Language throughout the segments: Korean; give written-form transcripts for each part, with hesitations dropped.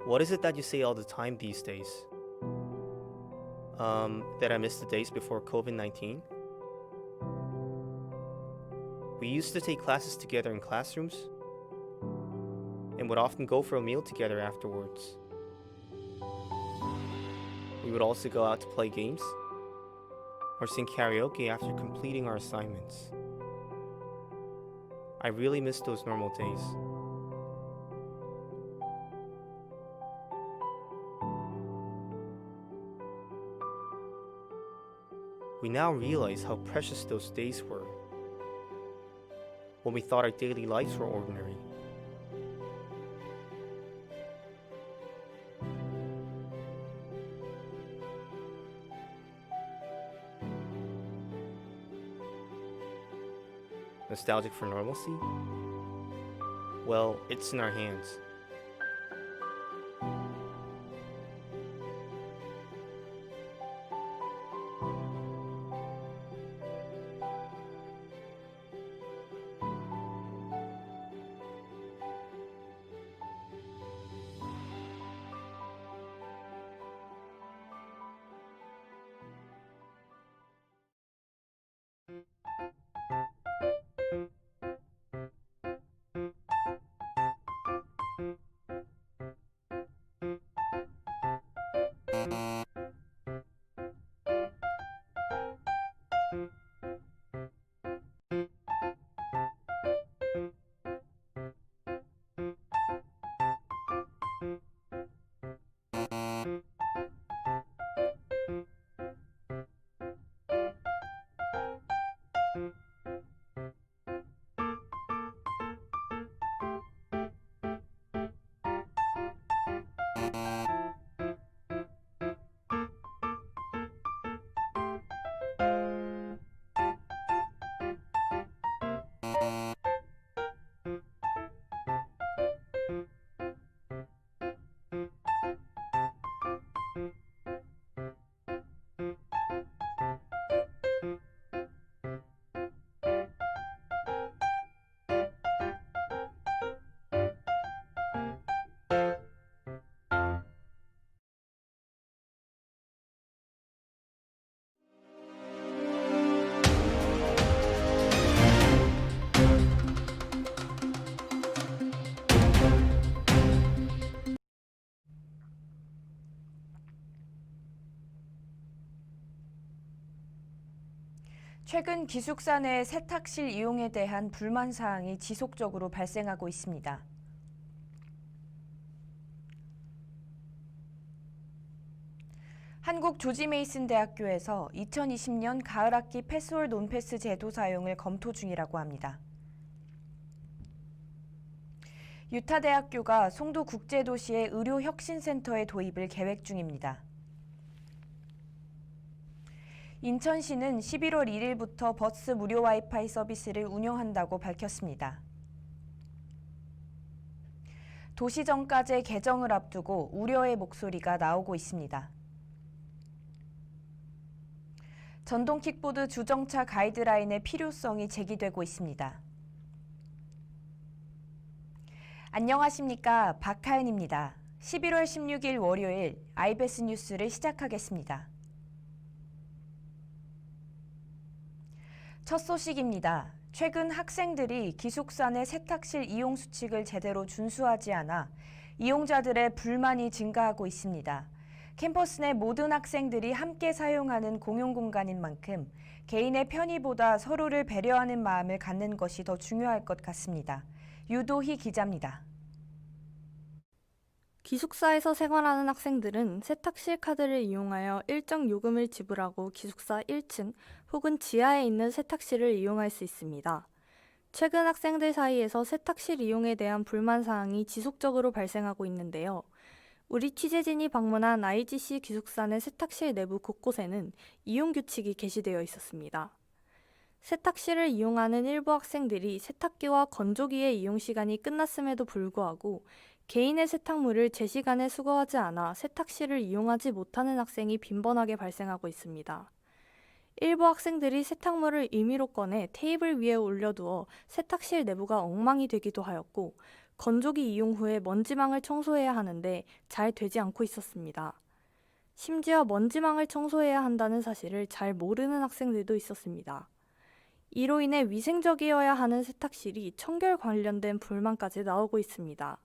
What is it that you say all the time these days? That I miss the days before COVID-19? We used to take classes together in classrooms and would often go for a meal together afterwards. We would also go out to play games or sing karaoke after completing our assignments. I really miss those normal days. We now realize how precious those days were when we thought our daily lives were ordinary. Nostalgic for normalcy? Well, it's in our hands. 최근 기숙사 내 세탁실 이용에 대한 불만 사항이 지속적으로 발생하고 있습니다. 한국 조지 메이슨 대학교에서 2020년 가을학기 패스홀 논패스 제도 사용을 검토 중이라고 합니다. 유타 대학교가 송도 국제도시의 의료혁신센터의 도입을 계획 중입니다. 인천시는 11월 1일부터 버스 무료 와이파이 서비스를 운영한다고 밝혔습니다. 도시정가제 개정을 앞두고 우려의 목소리가 나오고 있습니다. 전동 킥보드 주정차 가이드라인의 필요성이 제기되고 있습니다. 안녕하십니까, 박하은입니다. 11월 16일 월요일 IBS 뉴스를 시작하겠습니다. 첫 소식입니다. 최근 학생들이 기숙사 내 세탁실 이용 수칙을 제대로 준수하지 않아 이용자들의 불만이 증가하고 있습니다. 캠퍼스 내 모든 학생들이 함께 사용하는 공용 공간인 만큼 개인의 편의보다 서로를 배려하는 마음을 갖는 것이 더 중요할 것 같습니다. 유도희 기자입니다. 기숙사에서 생활하는 학생들은 세탁실 카드를 이용하여 일정 요금을 지불하고 기숙사 1층 혹은 지하에 있는 세탁실을 이용할 수 있습니다. 최근 학생들 사이에서 세탁실 이용에 대한 불만 사항이 지속적으로 발생하고 있는데요. 우리 취재진이 방문한 IGC 기숙사 내 세탁실 내부 곳곳에는 이용 규칙이 게시되어 있었습니다. 세탁실을 이용하는 일부 학생들이 세탁기와 건조기의 이용 시간이 끝났음에도 불구하고 개인의 세탁물을 제 시간에 수거하지 않아 세탁실을 이용하지 못하는 학생이 빈번하게 발생하고 있습니다. 일부 학생들이 세탁물을 임의로 꺼내 테이블 위에 올려두어 세탁실 내부가 엉망이 되기도 하였고, 건조기 이용 후에 먼지망을 청소해야 하는데 잘 되지 않고 있었습니다. 심지어 먼지망을 청소해야 한다는 사실을 잘 모르는 학생들도 있었습니다. 이로 인해 위생적이어야 하는 세탁실이 청결 관련된 불만까지 나오고 있습니다.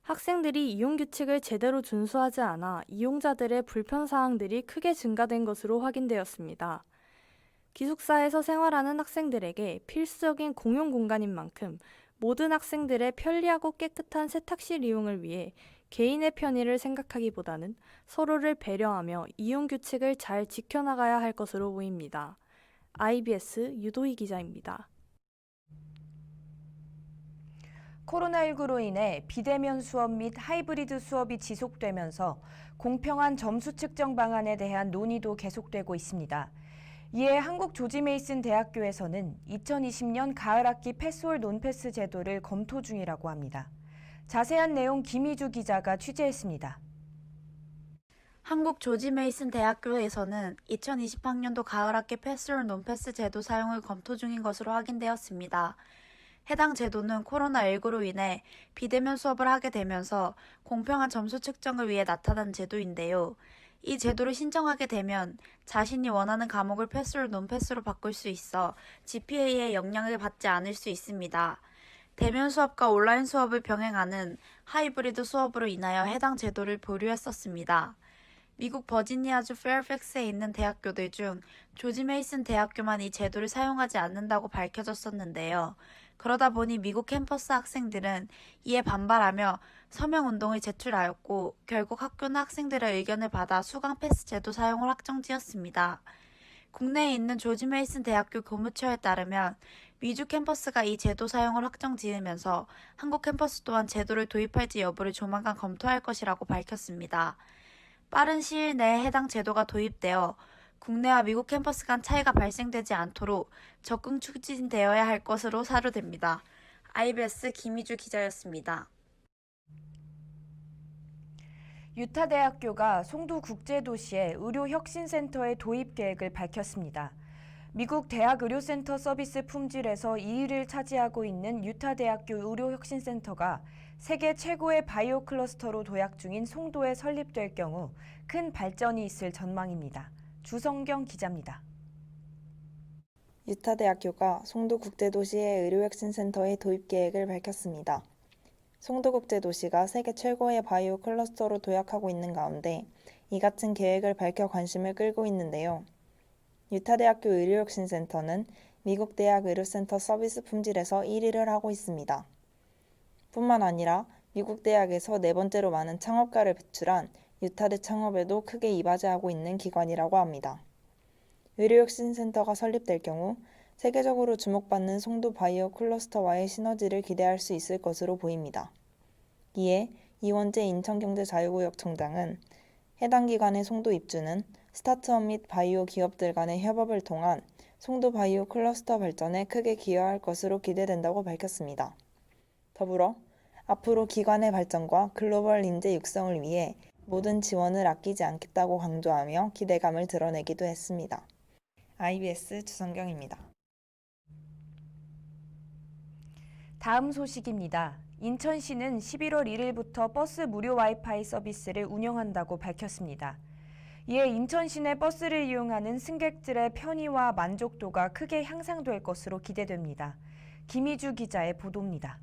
학생들이 이용규칙을 제대로 준수하지 않아 이용자들의 불편사항들이 크게 증가된 것으로 확인되었습니다. 기숙사에서 생활하는 학생들에게 필수적인 공용 공간인 만큼 모든 학생들의 편리하고 깨끗한 세탁실 이용을 위해 개인의 편의를 생각하기보다는 서로를 배려하며 이용규칙을 잘 지켜나가야 할 것으로 보입니다. IBS 유도희 기자입니다. 코로나19로 인해 비대면 수업 및 하이브리드 수업이 지속되면서 공평한 점수 측정 방안에 대한 논의도 계속되고 있습니다. 이에 한국조지메이슨대학교에서는 2020년 가을 학기 패스홀 논패스 제도를 검토 중이라고 합니다. 자세한 내용 김희주 기자가 취재했습니다. 한국조지메이슨대학교에서는 2020학년도 가을학기 패스홀 논패스 제도 사용을 검토 중인 것으로 확인되었습니다. 해당 제도는 코로나19로 인해 비대면 수업을 하게 되면서 공평한 점수 측정을 위해 나타난 제도인데요. 이 제도를 신청하게 되면 자신이 원하는 과목을 패스홀 논패스로 바꿀 수 있어 GPA에 영향을 받지 않을 수 있습니다. 대면 수업과 온라인 수업을 병행하는 하이브리드 수업으로 인하여 해당 제도를 보류했었습니다. 미국 버지니아주 페어팩스에 있는 대학교들 중 조지 메이슨 대학교만 이 제도를 사용하지 않는다고 밝혀졌었는데요. 그러다 보니 미국 캠퍼스 학생들은 이에 반발하며 서명운동을 제출하였고 결국 학교는 학생들의 의견을 받아 수강 패스 제도 사용을 확정지었습니다. 국내에 있는 조지 메이슨 대학교 교무처에 따르면 미주 캠퍼스가 이 제도 사용을 확정지으면서 한국 캠퍼스 또한 제도를 도입할지 여부를 조만간 검토할 것이라고 밝혔습니다. 빠른 시일 내에 해당 제도가 도입되어 국내와 미국 캠퍼스 간 차이가 발생되지 않도록 적극 추진되어야 할 것으로 사료됩니다. IBS 김희주 기자였습니다. 유타대학교가 송도국제도시에 의료혁신센터의 도입 계획을 밝혔습니다. 미국 대학의료센터 서비스 품질에서 2위를 차지하고 있는 유타대학교 의료혁신센터가 세계 최고의 바이오 클러스터로 도약 중인 송도에 설립될 경우 큰 발전이 있을 전망입니다. 주성경 기자입니다. 유타대학교가 송도국제도시의 의료혁신센터의 도입 계획을 밝혔습니다. 송도국제도시가 세계 최고의 바이오 클러스터로 도약하고 있는 가운데 이 같은 계획을 밝혀 관심을 끌고 있는데요. 유타대학교 의료혁신센터는 미국 대학 의료센터 서비스 품질에서 1위를 하고 있습니다. 뿐만 아니라 미국 대학에서 네 번째로 많은 창업가를 배출한 유타대 창업에도 크게 이바지하고 있는 기관이라고 합니다. 의료혁신센터가 설립될 경우 세계적으로 주목받는 송도 바이오 클러스터와의 시너지를 기대할 수 있을 것으로 보입니다. 이에 이원재 인천경제자유구역 청장은 해당 기관의 송도 입주는 스타트업 및 바이오 기업들 간의 협업을 통한 송도 바이오 클러스터 발전에 크게 기여할 것으로 기대된다고 밝혔습니다. 더불어 앞으로 기관의 발전과 글로벌 인재 육성을 위해 모든 지원을 아끼지 않겠다고 강조하며 기대감을 드러내기도 했습니다. IBS 주성경입니다. 다음 소식입니다. 인천시는 11월 1일부터 버스 무료 와이파이 서비스를 운영한다고 밝혔습니다. 이에 인천시 내 버스를 이용하는 승객들의 편의와 만족도가 크게 향상될 것으로 기대됩니다. 김희주 기자의 보도입니다.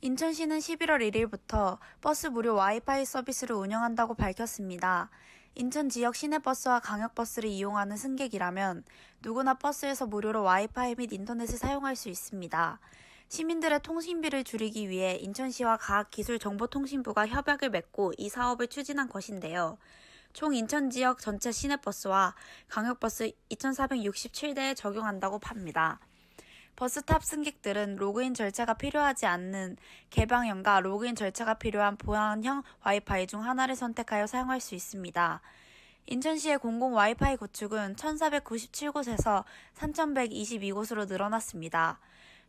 인천시는 11월 1일부터 버스 무료 와이파이 서비스를 운영한다고 밝혔습니다. 인천 지역 시내버스와 강역버스를 이용하는 승객이라면 누구나 버스에서 무료로 와이파이 및 인터넷을 사용할 수 있습니다. 시민들의 통신비를 줄이기 위해 인천시와 과학기술정보통신부가 협약을 맺고 이 사업을 추진한 것인데요. 총 인천 지역 전체 시내버스와 강역버스 2,467대에 적용한다고 합니다. 버스 탑 승객들은 로그인 절차가 필요하지 않는 개방형과 로그인 절차가 필요한 보안형 와이파이 중 하나를 선택하여 사용할 수 있습니다. 인천시의 공공 와이파이 구축은 1,497곳에서 3,122곳으로 늘어났습니다.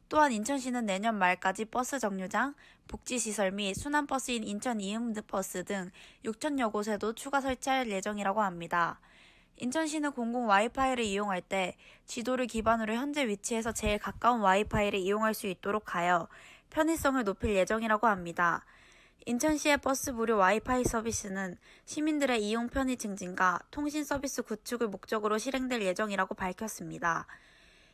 또한 인천시는 내년 말까지 버스 정류장, 복지시설 및 순환버스인 인천 이음버스 등 6,000여 곳에도 추가 설치할 예정이라고 합니다. 인천시는 공공 와이파이를 이용할 때 지도를 기반으로 현재 위치에서 제일 가까운 와이파이를 이용할 수 있도록 하여 편의성을 높일 예정이라고 합니다. 인천시의 버스 무료 와이파이 서비스는 시민들의 이용 편의 증진과 통신 서비스 구축을 목적으로 실행될 예정이라고 밝혔습니다.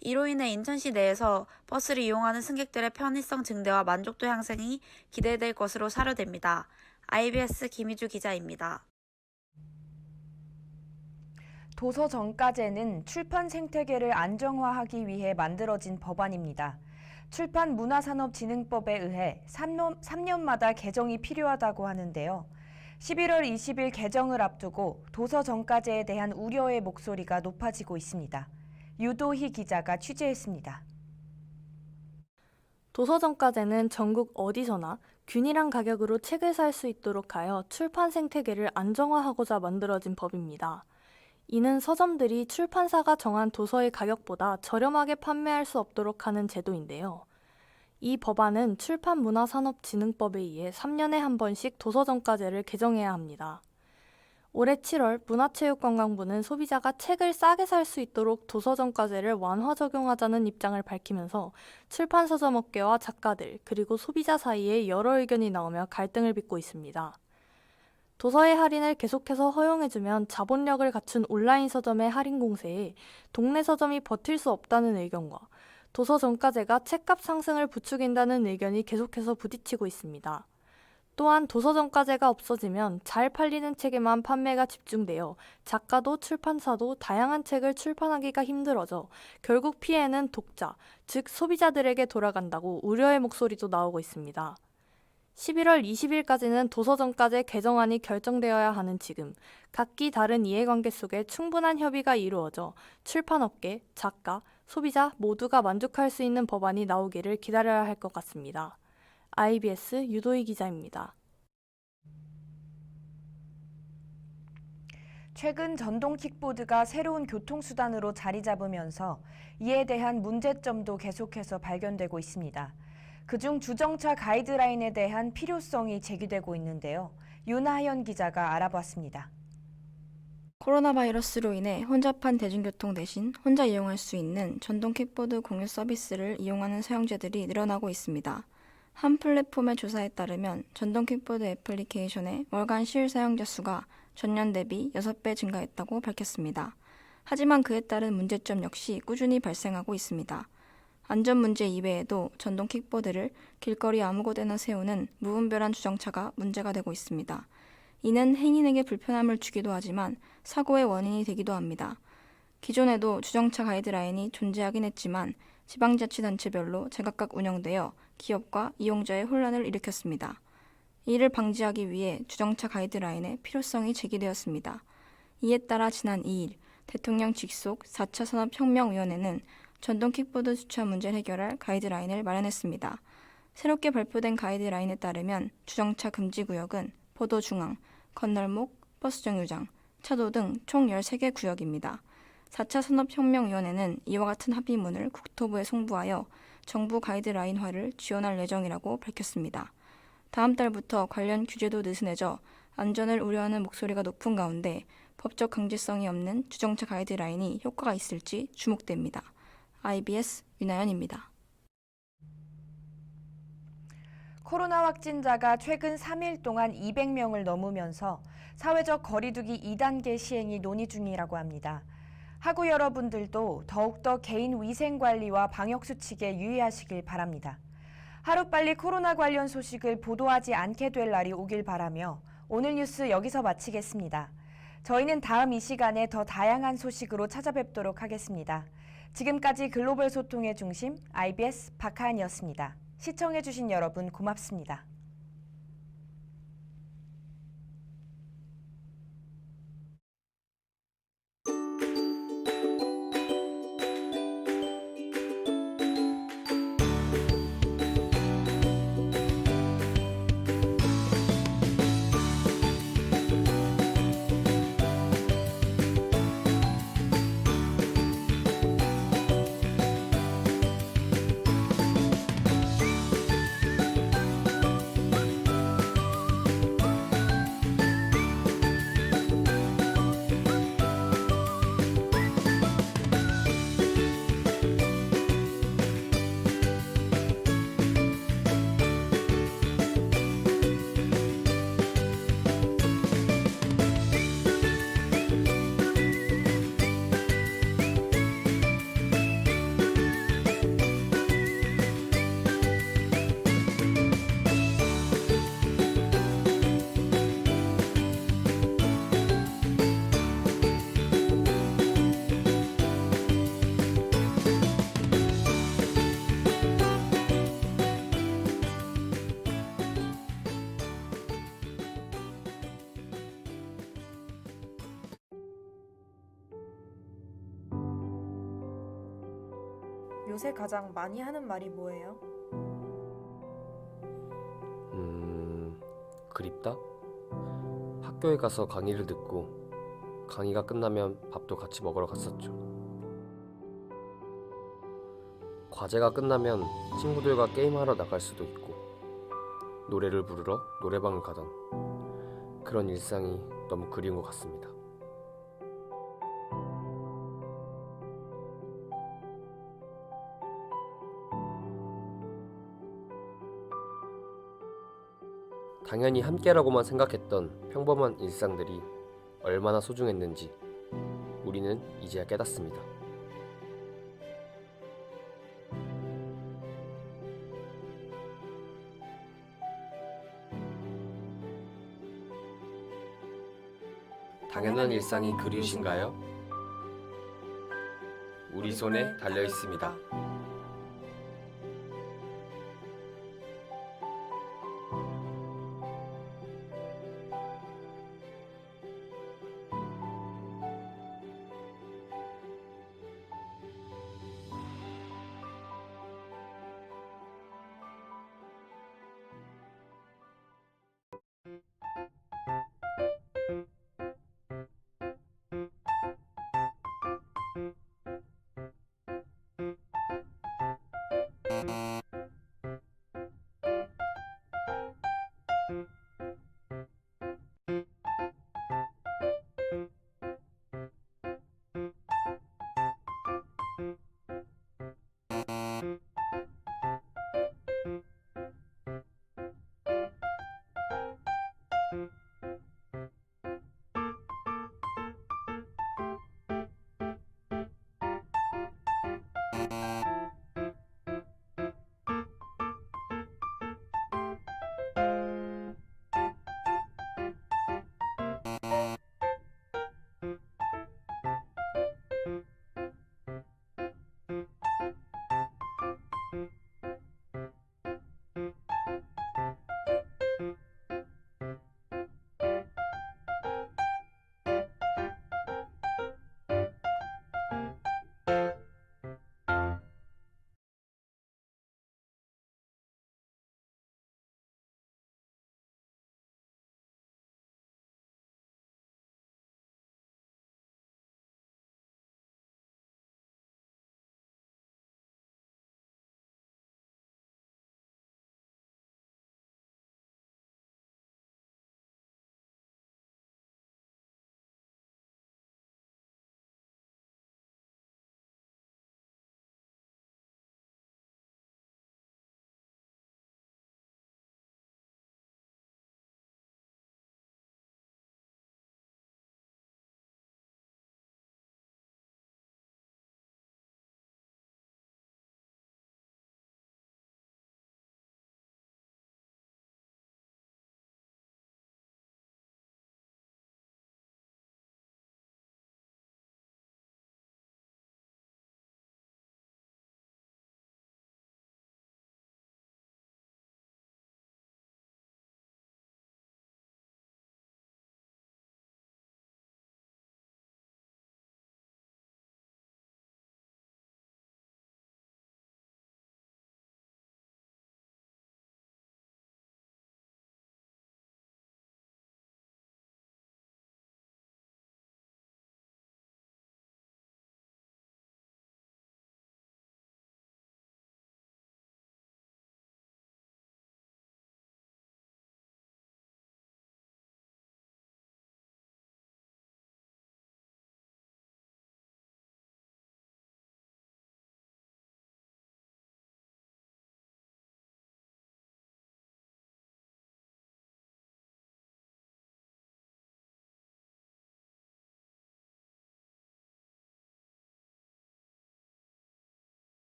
이로 인해 인천시 내에서 버스를 이용하는 승객들의 편의성 증대와 만족도 향상이 기대될 것으로 사료됩니다. IBS 김희주 기자입니다. 도서정가제는 출판 생태계를 안정화하기 위해 만들어진 법안입니다. 출판문화산업진흥법에 의해 3년마다 개정이 필요하다고 하는데요. 11월 20일 개정을 앞두고 도서정가제에 대한 우려의 목소리가 높아지고 있습니다. 유도희 기자가 취재했습니다. 도서정가제는 전국 어디서나 균일한 가격으로 책을 살 수 있도록 하여 출판 생태계를 안정화하고자 만들어진 법입니다. 이는 서점들이 출판사가 정한 도서의 가격보다 저렴하게 판매할 수 없도록 하는 제도인데요. 이 법안은 출판문화산업진흥법에 의해 3년에 한 번씩 도서정가제를 개정해야 합니다. 올해 7월 문화체육관광부는 소비자가 책을 싸게 살 수 있도록 도서정가제를 완화 적용하자는 입장을 밝히면서 출판 서점 업계와 작가들 그리고 소비자 사이에 여러 의견이 나오며 갈등을 빚고 있습니다. 도서의 할인을 계속해서 허용해주면 자본력을 갖춘 온라인 서점의 할인 공세에 동네 서점이 버틸 수 없다는 의견과 도서정가제가 책값 상승을 부추긴다는 의견이 계속해서 부딪히고 있습니다. 또한 도서정가제가 없어지면 잘 팔리는 책에만 판매가 집중되어 작가도 출판사도 다양한 책을 출판하기가 힘들어져 결국 피해는 독자, 즉 소비자들에게 돌아간다고 우려의 목소리도 나오고 있습니다. 11월 20일까지는 도서정가제 개정안이 결정되어야 하는 지금 각기 다른 이해관계 속에 충분한 협의가 이루어져 출판업계, 작가, 소비자 모두가 만족할 수 있는 법안이 나오기를 기다려야 할 것 같습니다. IBS 유도희 기자입니다. 최근 전동 킥보드가 새로운 교통수단으로 자리 잡으면서 이에 대한 문제점도 계속해서 발견되고 있습니다. 그중 주정차 가이드라인에 대한 필요성이 제기되고 있는데요. 윤하연 기자가 알아봤습니다. 코로나 바이러스로 인해 혼잡한 대중교통 대신 혼자 이용할 수 있는 전동 킥보드 공유 서비스를 이용하는 사용자들이 늘어나고 있습니다. 한 플랫폼의 조사에 따르면 전동 킥보드 애플리케이션의 월간 시일 사용자 수가 전년 대비 6배 증가했다고 밝혔습니다. 하지만 그에 따른 문제점 역시 꾸준히 발생하고 있습니다. 안전 문제 이외에도 전동 킥보드를 길거리 아무 곳에나 세우는 무분별한 주정차가 문제가 되고 있습니다. 이는 행인에게 불편함을 주기도 하지만 사고의 원인이 되기도 합니다. 기존에도 주정차 가이드라인이 존재하긴 했지만 지방자치단체별로 제각각 운영되어 기업과 이용자의 혼란을 일으켰습니다. 이를 방지하기 위해 주정차 가이드라인의 필요성이 제기되었습니다. 이에 따라 지난 2일 대통령 직속 4차 산업혁명위원회는 전동 킥보드 주차 문제를 해결할 가이드라인을 마련했습니다. 새롭게 발표된 가이드라인에 따르면 주정차 금지 구역은 포도 중앙, 건널목, 버스 정류장, 차도 등 총 13개 구역입니다. 4차 산업혁명위원회는 이와 같은 합의문을 국토부에 송부하여 정부 가이드라인화를 지원할 예정이라고 밝혔습니다. 다음 달부터 관련 규제도 느슨해져 안전을 우려하는 목소리가 높은 가운데 법적 강제성이 없는 주정차 가이드라인이 효과가 있을지 주목됩니다. IBS 윤하연입니다. 코로나 확진자가 최근 3일 동안 200명을 넘으면서 사회적 거리두기 2단계 시행이 논의 중이라고 합니다. 학우 여러분들도 더욱더 개인 위생 관리와 방역 수칙에 유의하시길 바랍니다. 하루빨리 코로나 관련 소식을 보도하지 않게 될 날이 오길 바라며 오늘 뉴스 여기서 마치겠습니다. 저희는 다음 이 시간에 더 다양한 소식으로 찾아뵙도록 하겠습니다. 지금까지 글로벌 소통의 중심 IBS 박하은이었습니다. 시청해주신 여러분 고맙습니다. 요새 가장 많이 하는 말이 뭐예요? 그립다? 학교에 가서 강의를 듣고 강의가 끝나면 밥도 같이 먹으러 갔었죠. 과제가 끝나면 친구들과 게임하러 나갈 수도 있고 노래를 부르러 노래방을 가던 그런 일상이 너무 그리운 것 같습니다. 당연히 함께라고만 생각했던 평범한 일상들이 얼마나 소중했는지 우리는 이제야 깨닫습니다. 당연한 일상이 그리우신가요? 우리 손에 달려 있습니다.